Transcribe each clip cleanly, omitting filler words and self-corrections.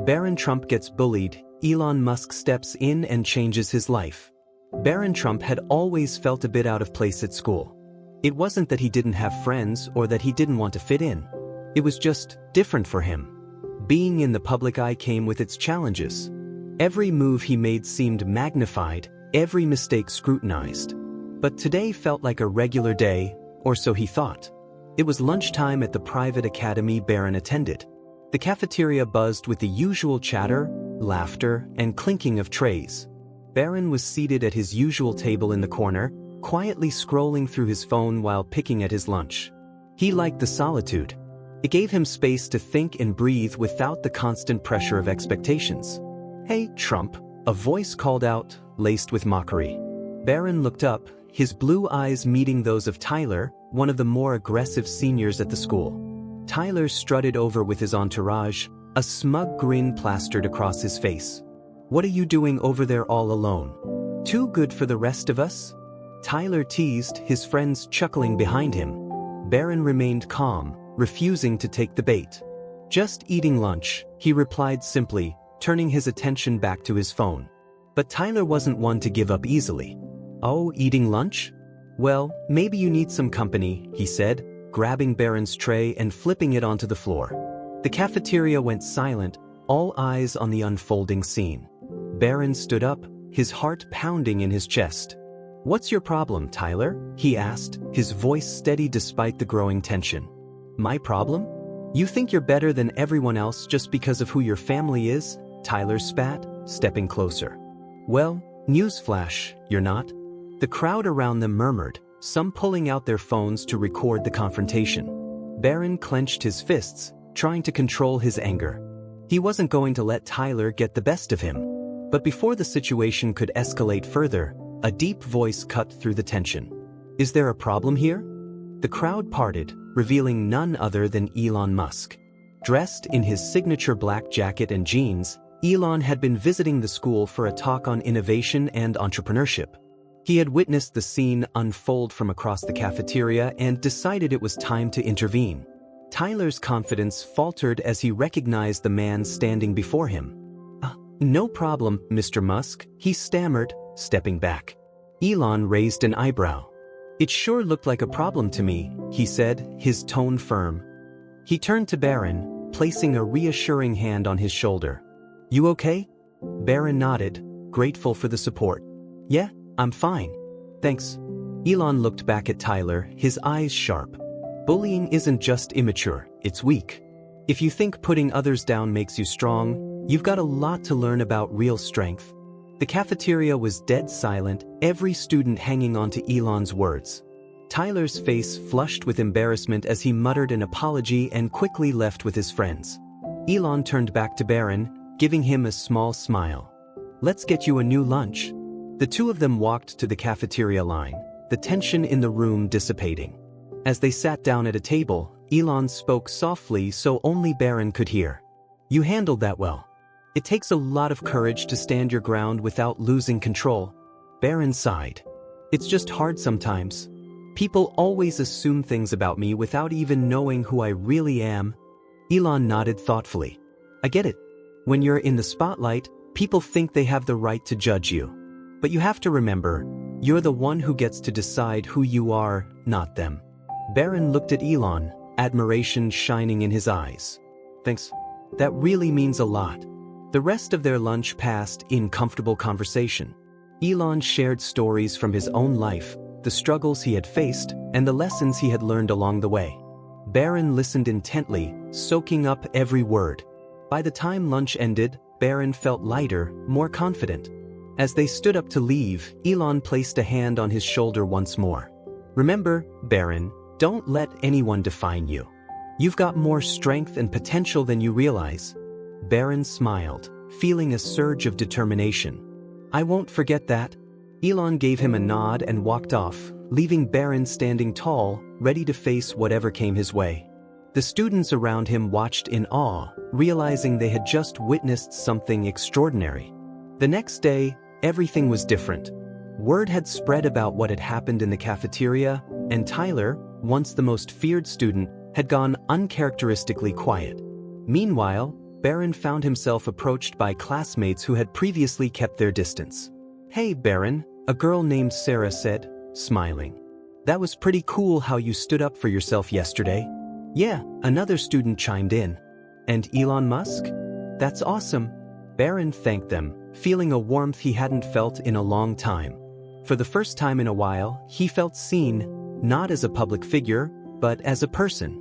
Barron Trump gets bullied, Elon Musk steps in and changes his life. Barron Trump had always felt a bit out of place at school. It wasn't that he didn't have friends or that he didn't want to fit in. It was just different for him. Being in the public eye came with its challenges. Every move he made seemed magnified, every mistake scrutinized. But today felt like a regular day, or so he thought. It was lunchtime at the private academy Barron attended. The cafeteria buzzed with the usual chatter, laughter, and clinking of trays. Barron was seated at his usual table in the corner, quietly scrolling through his phone while picking at his lunch. He liked the solitude. It gave him space to think and breathe without the constant pressure of expectations. "Hey, Trump," a voice called out, laced with mockery. Barron looked up, his blue eyes meeting those of Tyler, one of the more aggressive seniors at the school. Tyler strutted over with his entourage, a smug grin plastered across his face. "What are you doing over there all alone? Too good for the rest of us?" Tyler teased, his friends chuckling behind him. Barron remained calm, refusing to take the bait. "Just eating lunch," he replied simply, turning his attention back to his phone. But Tyler wasn't one to give up easily. "Oh, eating lunch? Well, maybe you need some company," he said, grabbing Barron's tray and flipping it onto the floor. The cafeteria went silent, all eyes on the unfolding scene. Barron stood up, his heart pounding in his chest. "What's your problem, Tyler?" he asked, his voice steady despite the growing tension. "My problem? You think you're better than everyone else just because of who your family is?" Tyler spat, stepping closer. "Well, newsflash, you're not." The crowd around them murmured, some pulling out their phones to record the confrontation. Barron clenched his fists, trying to control his anger. He wasn't going to let Tyler get the best of him. But before the situation could escalate further, a deep voice cut through the tension. "Is there a problem here?" The crowd parted, revealing none other than Elon Musk. Dressed in his signature black jacket and jeans, Elon had been visiting the school for a talk on innovation and entrepreneurship. He had witnessed the scene unfold from across the cafeteria and decided it was time to intervene. Tyler's confidence faltered as he recognized the man standing before him. "No problem, Mr. Musk," he stammered, stepping back. Elon raised an eyebrow. "It sure looked like a problem to me," he said, his tone firm. He turned to Barron, placing a reassuring hand on his shoulder. "You okay?" Barron nodded, grateful for the support. "Yeah, I'm fine. Thanks." Elon looked back at Tyler, his eyes sharp. "Bullying isn't just immature, it's weak. If you think putting others down makes you strong, you've got a lot to learn about real strength." The cafeteria was dead silent, every student hanging on to Elon's words. Tyler's face flushed with embarrassment as he muttered an apology and quickly left with his friends. Elon turned back to Barron, giving him a small smile. "Let's get you a new lunch." The two of them walked to the cafeteria line, the tension in the room dissipating. As they sat down at a table, Elon spoke softly so only Barron could hear. "You handled that well. It takes a lot of courage to stand your ground without losing control." Barron sighed. "It's just hard sometimes. People always assume things about me without even knowing who I really am." Elon nodded thoughtfully. "I get it. When you're in the spotlight, people think they have the right to judge you. But you have to remember, you're the one who gets to decide who you are, not them." Barron looked at Elon, admiration shining in his eyes. "Thanks. That really means a lot." The rest of their lunch passed in comfortable conversation. Elon shared stories from his own life, the struggles he had faced, and the lessons he had learned along the way. Barron listened intently, soaking up every word. By the time lunch ended, Barron felt lighter, more confident. As they stood up to leave, Elon placed a hand on his shoulder once more. "Remember, Barron, don't let anyone define you. You've got more strength and potential than you realize." Barron smiled, feeling a surge of determination. "I won't forget that." Elon gave him a nod and walked off, leaving Barron standing tall, ready to face whatever came his way. The students around him watched in awe, realizing they had just witnessed something extraordinary. The next day, everything was different. Word had spread about what had happened in the cafeteria, and Tyler, once the most feared student, had gone uncharacteristically quiet. Meanwhile, Barron found himself approached by classmates who had previously kept their distance. "Hey, Barron," a girl named Sarah said, smiling. "That was pretty cool how you stood up for yourself yesterday." "Yeah," another student chimed in. "And Elon Musk? That's awesome." Barron thanked them, feeling a warmth he hadn't felt in a long time. For the first time in a while, he felt seen, not as a public figure, but as a person.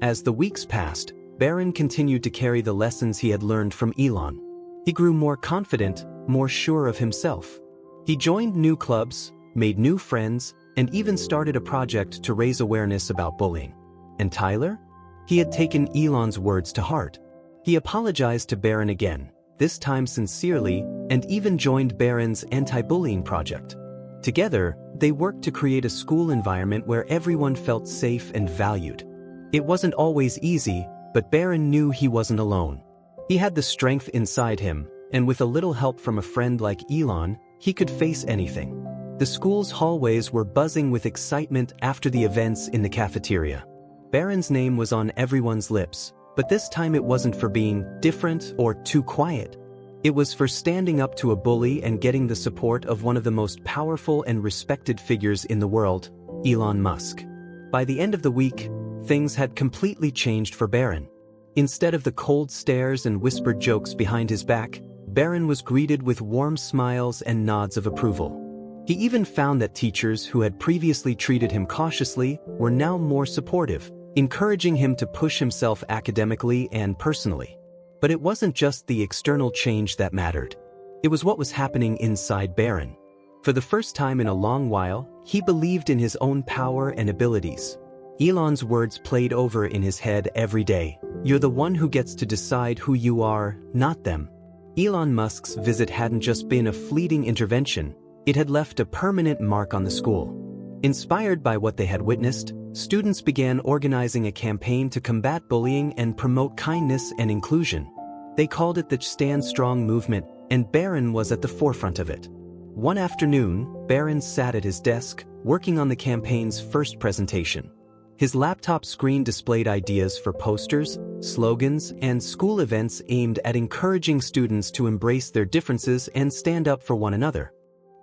As the weeks passed, Barron continued to carry the lessons he had learned from Elon. He grew more confident, more sure of himself. He joined new clubs, made new friends, and even started a project to raise awareness about bullying. And Tyler? He had taken Elon's words to heart. He apologized to Barron again, this time sincerely, and even joined Barron's anti-bullying project. Together, they worked to create a school environment where everyone felt safe and valued. It wasn't always easy, but Barron knew he wasn't alone. He had the strength inside him, and with a little help from a friend like Elon, he could face anything. The school's hallways were buzzing with excitement after the events in the cafeteria. Barron's name was on everyone's lips, but this time it wasn't for being different or too quiet. It was for standing up to a bully and getting the support of one of the most powerful and respected figures in the world, Elon Musk. By the end of the week, things had completely changed for Barron. Instead of the cold stares and whispered jokes behind his back, Barron was greeted with warm smiles and nods of approval. He even found that teachers who had previously treated him cautiously were now more supportive, encouraging him to push himself academically and personally. But it wasn't just the external change that mattered. It was what was happening inside Barron. For the first time in a long while, he believed in his own power and abilities. Elon's words played over in his head every day. "You're the one who gets to decide who you are, not them." Elon Musk's visit hadn't just been a fleeting intervention, it had left a permanent mark on the school. Inspired by what they had witnessed, students began organizing a campaign to combat bullying and promote kindness and inclusion. They called it the Stand Strong movement, and Barron was at the forefront of it. One afternoon, Barron sat at his desk, working on the campaign's first presentation. His laptop screen displayed ideas for posters, slogans, and school events aimed at encouraging students to embrace their differences and stand up for one another.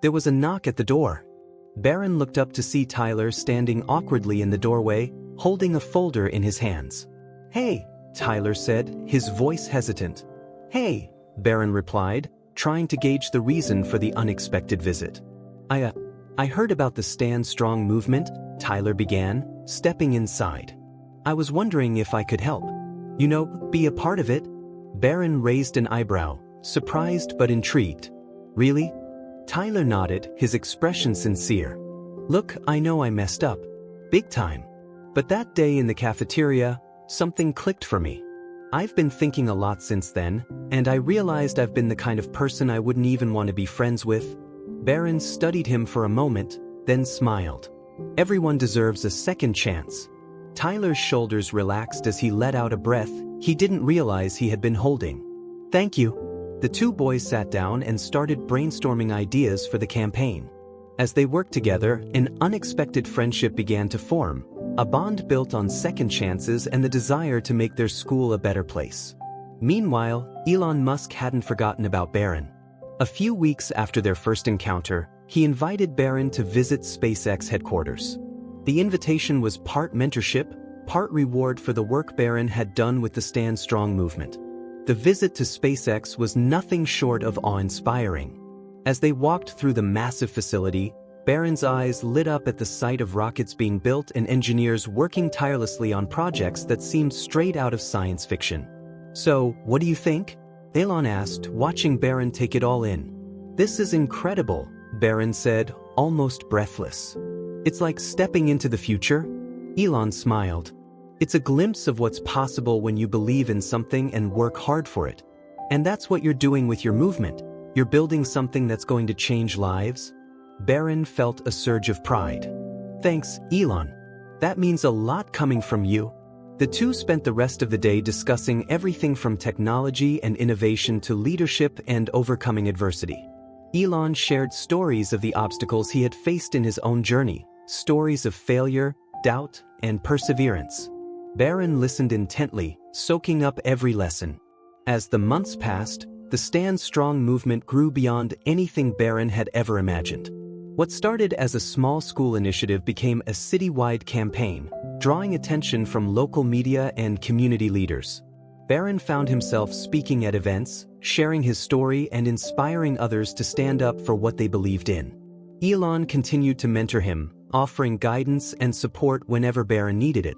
There was a knock at the door. Barron looked up to see Tyler standing awkwardly in the doorway, holding a folder in his hands. "Hey," Tyler said, his voice hesitant. "Hey," Barron replied, trying to gauge the reason for the unexpected visit. I heard about the Stand Strong movement," Tyler began, stepping inside. "I was wondering if I could help. Be a part of it?" Barron raised an eyebrow, surprised but intrigued. "Really?" Tyler nodded, his expression sincere. "Look, I know I messed up. Big time. But that day in the cafeteria, something clicked for me. I've been thinking a lot since then, and I realized I've been the kind of person I wouldn't even want to be friends with." Barron studied him for a moment, then smiled. "Everyone deserves a second chance." Tyler's shoulders relaxed as he let out a breath he didn't realize he had been holding. "Thank you." The two boys sat down and started brainstorming ideas for the campaign. As they worked together, an unexpected friendship began to form, a bond built on second chances and the desire to make their school a better place. Meanwhile, Elon Musk hadn't forgotten about Barron. A few weeks after their first encounter, he invited Barron to visit SpaceX headquarters. The invitation was part mentorship, part reward for the work Barron had done with the Stand Strong movement. The visit to SpaceX was nothing short of awe-inspiring. As they walked through the massive facility, Barron's eyes lit up at the sight of rockets being built and engineers working tirelessly on projects that seemed straight out of science fiction. "So, what do you think?" Elon asked, watching Barron take it all in. "This is incredible," Barron said, almost breathless. "It's like stepping into the future." Elon smiled. "It's a glimpse of what's possible when you believe in something and work hard for it. And that's what you're doing with your movement. You're building something that's going to change lives." Barron felt a surge of pride. "Thanks, Elon. That means a lot coming from you." The two spent the rest of the day discussing everything from technology and innovation to leadership and overcoming adversity. Elon shared stories of the obstacles he had faced in his own journey, stories of failure, doubt, and perseverance. Barron listened intently, soaking up every lesson. As the months passed, the Stand Strong movement grew beyond anything Barron had ever imagined. What started as a small school initiative became a citywide campaign, drawing attention from local media and community leaders. Barron found himself speaking at events, sharing his story and inspiring others to stand up for what they believed in. Elon continued to mentor him, offering guidance and support whenever Barron needed it.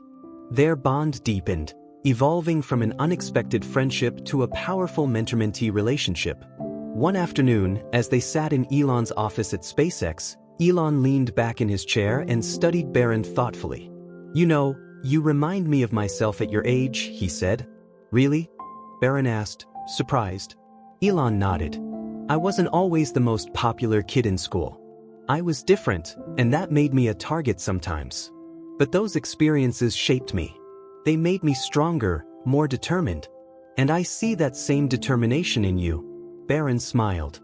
Their bond deepened, evolving from an unexpected friendship to a powerful mentor-mentee relationship. One afternoon, as they sat in Elon's office at SpaceX, Elon leaned back in his chair and studied Barron thoughtfully. "You know, you remind me of myself at your age," he said. "Really?" Barron asked, surprised. Elon nodded. "I wasn't always the most popular kid in school. I was different, and that made me a target sometimes. But those experiences shaped me. They made me stronger, more determined. And I see that same determination in you." Barron smiled.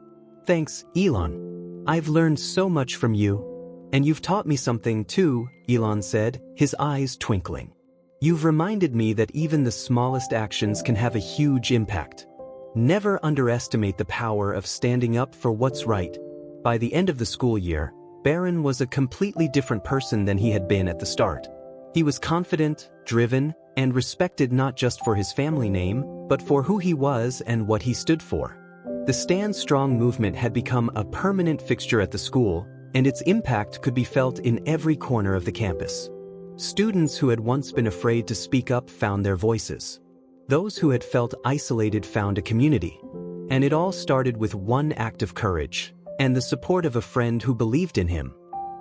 "Thanks, Elon. I've learned so much from you. And you've taught me something too," Elon said, his eyes twinkling. "You've reminded me that even the smallest actions can have a huge impact. Never underestimate the power of standing up for what's right." By the end of the school year, Barron was a completely different person than he had been at the start. He was confident, driven, and respected not just for his family name, but for who he was and what he stood for. The Stand Strong movement had become a permanent fixture at the school, and its impact could be felt in every corner of the campus. Students who had once been afraid to speak up found their voices. Those who had felt isolated found a community. And it all started with one act of courage, and the support of a friend who believed in him.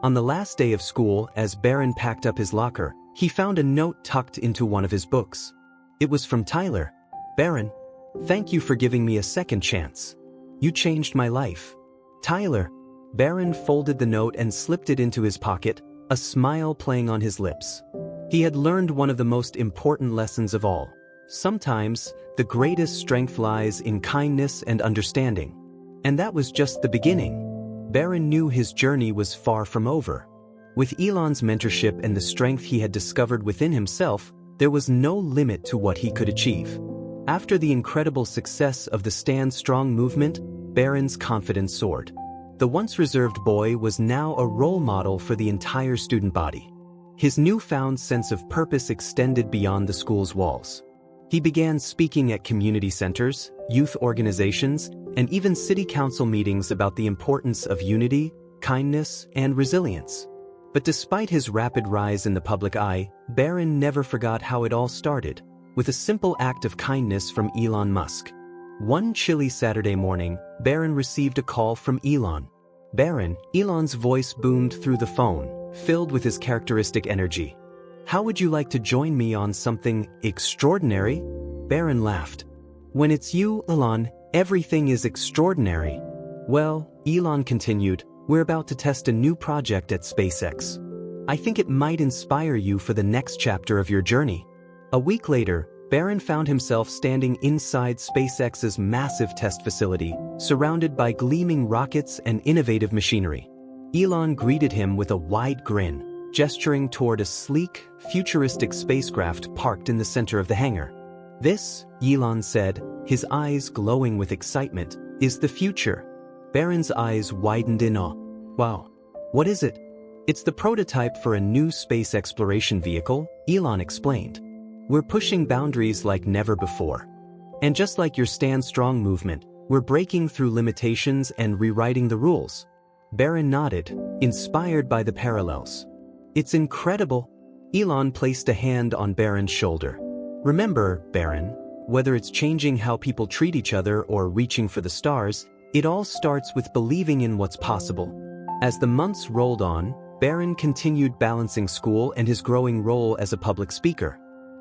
On the last day of school, as Barron packed up his locker, he found a note tucked into one of his books. It was from Tyler. "Barron, thank you for giving me a second chance. You changed my life." "Tyler." Barron folded the note and slipped it into his pocket, a smile playing on his lips. He had learned one of the most important lessons of all. Sometimes, the greatest strength lies in kindness and understanding. And that was just the beginning. Barron knew his journey was far from over. With Elon's mentorship and the strength he had discovered within himself, there was no limit to what he could achieve. After the incredible success of the Stand Strong movement, Barron's confidence soared. The once reserved boy was now a role model for the entire student body. His newfound sense of purpose extended beyond the school's walls. He began speaking at community centers, youth organizations, and even city council meetings about the importance of unity, kindness, and resilience. But despite his rapid rise in the public eye, Barron never forgot how it all started, with a simple act of kindness from Elon Musk. One chilly Saturday morning, Barron received a call from Elon. "Barron," Elon's voice boomed through the phone, filled with his characteristic energy. "How would you like to join me on something extraordinary?" Barron laughed. "When it's you, Elon, everything is extraordinary." "Well," Elon continued, "we're about to test a new project at SpaceX. I think it might inspire you for the next chapter of your journey." A week later, Barron found himself standing inside SpaceX's massive test facility, surrounded by gleaming rockets and innovative machinery. Elon greeted him with a wide grin, gesturing toward a sleek, futuristic spacecraft parked in the center of the hangar. "This," Elon said, his eyes glowing with excitement, "is the future." Barron's eyes widened in awe. "Wow. What is it?" "It's the prototype for a new space exploration vehicle," Elon explained. "We're pushing boundaries like never before. And just like your Stand Strong movement, we're breaking through limitations and rewriting the rules." Barron nodded, inspired by the parallels. "It's incredible." Elon placed a hand on Barron's shoulder. "Remember, Barron, whether it's changing how people treat each other or reaching for the stars, it all starts with believing in what's possible." As the months rolled on, Barron continued balancing school and his growing role as a public speaker.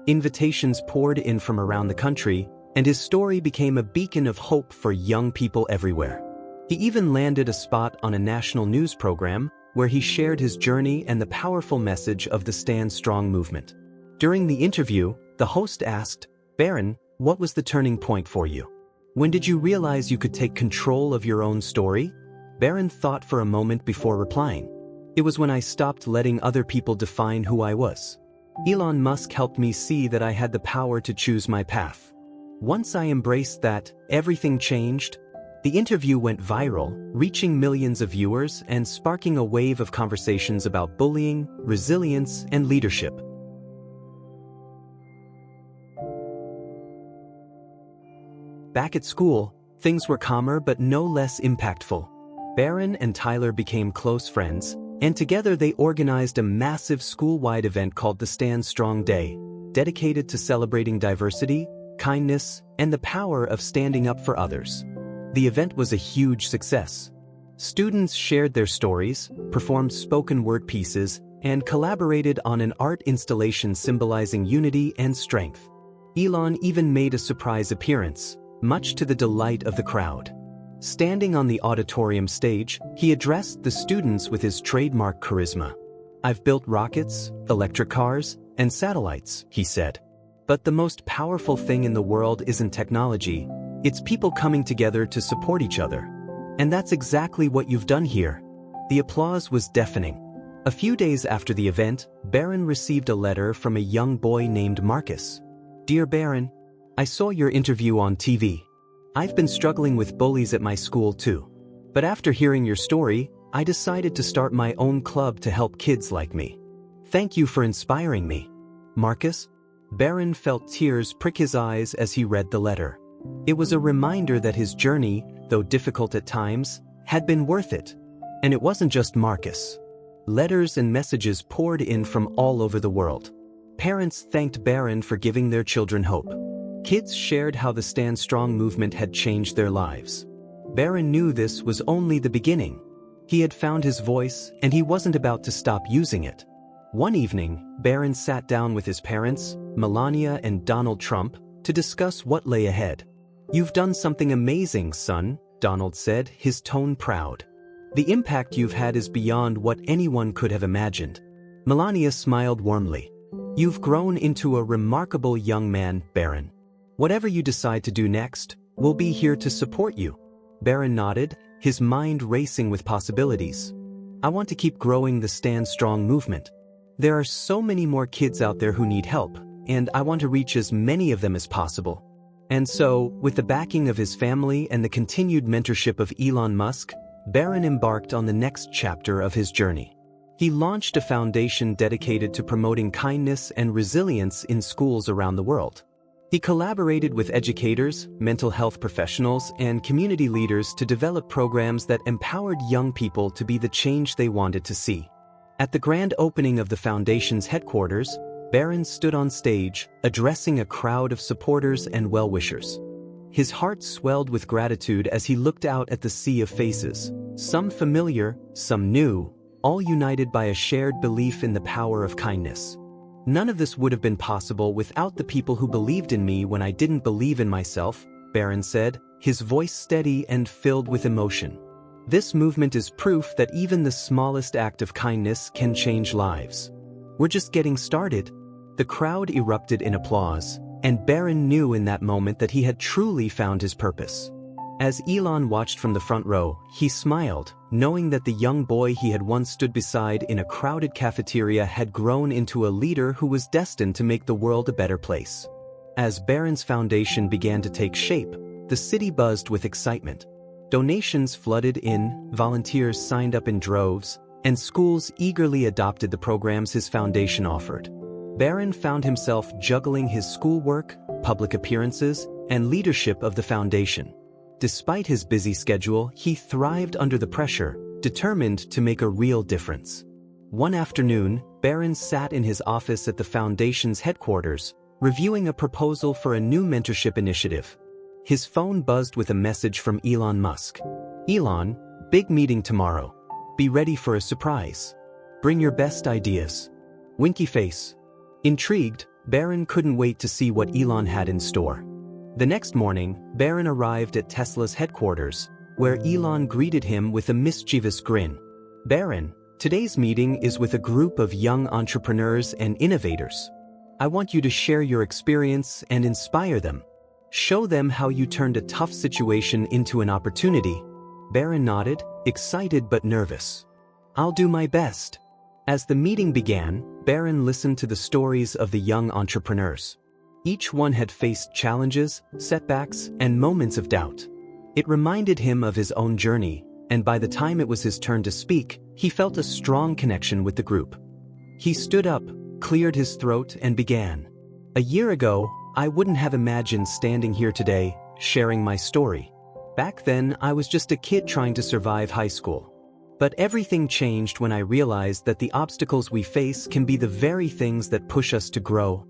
Invitations poured in from around the country, and his story became a beacon of hope for young people everywhere. He even landed a spot on a national news program, where he shared his journey and the powerful message of the Stand Strong movement. During the interview, the host asked, "Barron, what was the turning point for you? When did you realize you could take control of your own story?" Barron thought for a moment before replying. "It was when I stopped letting other people define who I was. Elon Musk helped me see that I had the power to choose my path. Once I embraced that, everything changed. The interview went viral, reaching millions of viewers and sparking a wave of conversations about bullying, resilience, and leadership. Back at school, things were calmer but no less impactful. Barron and Tyler became close friends, and together they organized a massive school-wide event called the Stand Strong Day, dedicated to celebrating diversity, kindness, and the power of standing up for others. The event was a huge success. Students shared their stories, performed spoken word pieces, and collaborated on an art installation symbolizing unity and strength. Elon even made a surprise appearance, much to the delight of the crowd. Standing on the auditorium stage, he addressed the students with his trademark charisma. "I've built rockets, electric cars, and satellites," he said. "But the most powerful thing in the world isn't technology, it's people coming together to support each other. And that's exactly what you've done here." The applause was deafening. A few days after the event, Barron received a letter from a young boy named Marcus. "Dear Barron, I saw your interview on TV. I've been struggling with bullies at my school too. But after hearing your story, I decided to start my own club to help kids like me. Thank you for inspiring me." Marcus? Barron felt tears prick his eyes as he read the letter. It was a reminder that his journey, though difficult at times, had been worth it. And it wasn't just Marcus. Letters and messages poured in from all over the world. Parents thanked Barron for giving their children hope. Kids shared how the Stand Strong movement had changed their lives. Barron knew this was only the beginning. He had found his voice, and he wasn't about to stop using it. One evening, Barron sat down with his parents, Melania and Donald Trump, to discuss what lay ahead. "You've done something amazing, son," Donald said, his tone proud. "The impact you've had is beyond what anyone could have imagined." Melania smiled warmly. "You've grown into a remarkable young man, Barron. Whatever you decide to do next, we'll be here to support you." Barron nodded, his mind racing with possibilities. "I want to keep growing the Stand Strong movement. There are so many more kids out there who need help, and I want to reach as many of them as possible." And so, with the backing of his family and the continued mentorship of Elon Musk, Barron embarked on the next chapter of his journey. He launched a foundation dedicated to promoting kindness and resilience in schools around the world. He collaborated with educators, mental health professionals, and community leaders to develop programs that empowered young people to be the change they wanted to see. At the grand opening of the foundation's headquarters, Barron stood on stage, addressing a crowd of supporters and well-wishers. His heart swelled with gratitude as he looked out at the sea of faces, some familiar, some new, all united by a shared belief in the power of kindness. "None of this would have been possible without the people who believed in me when I didn't believe in myself," Barron said, his voice steady and filled with emotion. "This movement is proof that even the smallest act of kindness can change lives. We're just getting started." The crowd erupted in applause, and Barron knew in that moment that he had truly found his purpose. As Elon watched from the front row, he smiled, knowing that the young boy he had once stood beside in a crowded cafeteria had grown into a leader who was destined to make the world a better place. As Barron's foundation began to take shape, the city buzzed with excitement. Donations flooded in, volunteers signed up in droves, and schools eagerly adopted the programs his foundation offered. Barron found himself juggling his schoolwork, public appearances, and leadership of the foundation. Despite his busy schedule, he thrived under the pressure, determined to make a real difference. One afternoon, Barron sat in his office at the foundation's headquarters, reviewing a proposal for a new mentorship initiative. His phone buzzed with a message from Elon Musk. "Elon, big meeting tomorrow. Be ready for a surprise. Bring your best ideas." Winky face. Intrigued, Barron couldn't wait to see what Elon had in store. The next morning, Barron arrived at Tesla's headquarters, where Elon greeted him with a mischievous grin. "Barron, today's meeting is with a group of young entrepreneurs and innovators. I want you to share your experience and inspire them. Show them how you turned a tough situation into an opportunity." Barron nodded, excited but nervous. "I'll do my best." As the meeting began, Barron listened to the stories of the young entrepreneurs. Each one had faced challenges, setbacks, and moments of doubt. It reminded him of his own journey, and by the time it was his turn to speak, he felt a strong connection with the group. He stood up, cleared his throat, and began. "A year ago, I wouldn't have imagined standing here today, sharing my story. Back then, I was just a kid trying to survive high school. But everything changed when I realized that the obstacles we face can be the very things that push us to grow."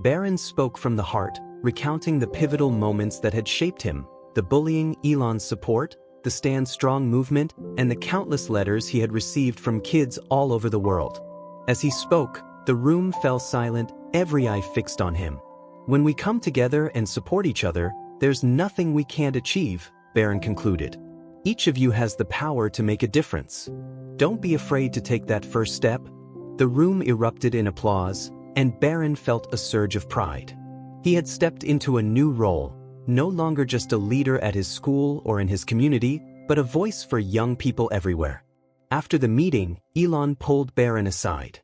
Barron spoke from the heart, recounting the pivotal moments that had shaped him: the bullying, Elon's support, the Stand Strong movement, and the countless letters he had received from kids all over the world. As he spoke, the room fell silent, every eye fixed on him. "When we come together and support each other, there's nothing we can't achieve," Barron concluded. "Each of you has the power to make a difference. Don't be afraid to take that first step." The room erupted in applause, and Barron felt a surge of pride. He had stepped into a new role, no longer just a leader at his school or in his community, but a voice for young people everywhere. After the meeting, Elon pulled Barron aside.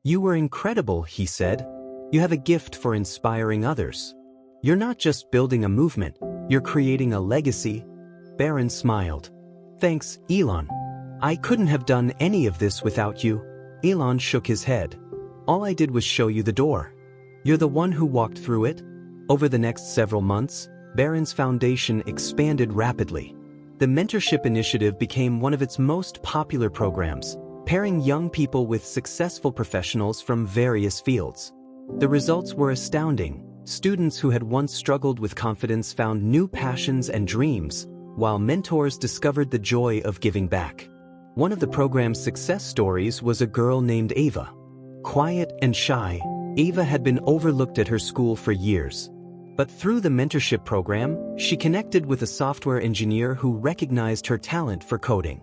"You were incredible," he said. "You have a gift for inspiring others. You're not just building a movement, you're creating a legacy." Barron smiled. "Thanks, Elon. I couldn't have done any of this without you." Elon shook his head. "All I did was show you the door. You're the one who walked through it." Over the next several months, Barron's foundation expanded rapidly. The mentorship initiative became one of its most popular programs, pairing young people with successful professionals from various fields. The results were astounding. Students who had once struggled with confidence found new passions and dreams, while mentors discovered the joy of giving back. One of the program's success stories was a girl named Ava. Quiet and shy, Ava had been overlooked at her school for years. But through the mentorship program, she connected with a software engineer who recognized her talent for coding.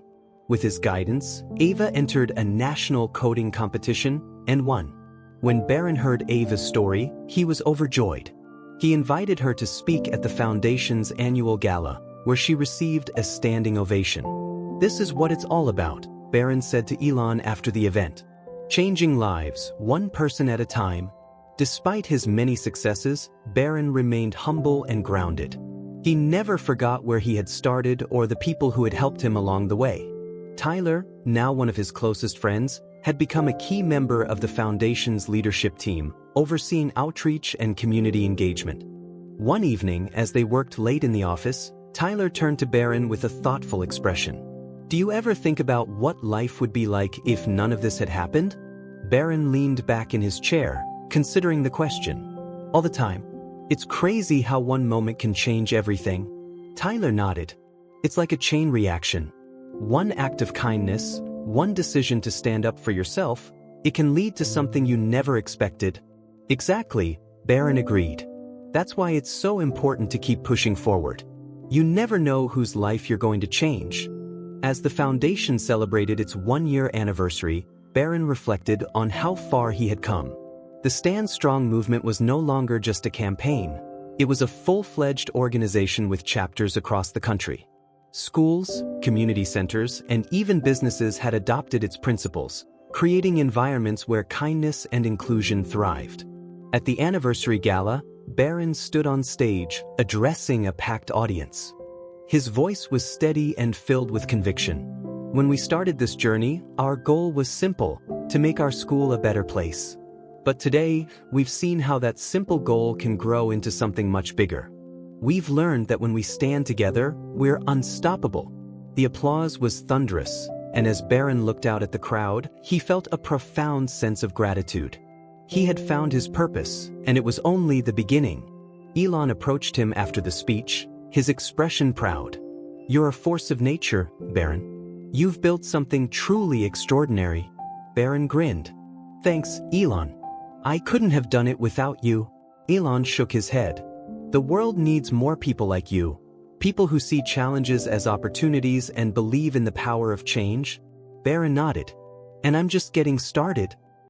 With his guidance, Ava entered a national coding competition and won. When Barron heard Ava's story, he was overjoyed. He invited her to speak at the foundation's annual gala, where she received a standing ovation. "This is what it's all about," Barron said to Elon after the event. "Changing lives, one person at a time." Despite his many successes, Barron remained humble and grounded. He never forgot where he had started or the people who had helped him along the way. Tyler, now one of his closest friends, had become a key member of the foundation's leadership team, overseeing outreach and community engagement. One evening, as they worked late in the office, Tyler turned to Barron with a thoughtful expression. "Do you ever think about what life would be like if none of this had happened?" Barron leaned back in his chair, considering the question. "All the time. It's crazy how one moment can change everything." Tyler nodded. "It's like a chain reaction. One act of kindness, one decision to stand up for yourself, it can lead to something you never expected." "Exactly," Barron agreed. "That's why it's so important to keep pushing forward. You never know whose life you're going to change." As the foundation celebrated its one-year anniversary, Barron reflected on how far he had come. The Stand Strong movement was no longer just a campaign. It was a full-fledged organization with chapters across the country. Schools, community centers, and even businesses had adopted its principles, creating environments where kindness and inclusion thrived. At the anniversary gala, Barron stood on stage, addressing a packed audience. His voice was steady and filled with conviction. "When we started this journey, our goal was simple: to make our school a better place. But today, we've seen how that simple goal can grow into something much bigger. We've learned that when we stand together, we're unstoppable." The applause was thunderous, and as Barron looked out at the crowd, he felt a profound sense of gratitude. He had found his purpose, and it was only the beginning. Elon approached him after the speech, his expression proud. "You're a force of nature, Barron. You've built something truly extraordinary." Barron grinned. "Thanks, Elon. I couldn't have done it without you." Elon shook his head. "The world needs more people like you. People who see challenges as opportunities and believe in the power of change." Barron nodded. "And I'm just getting started."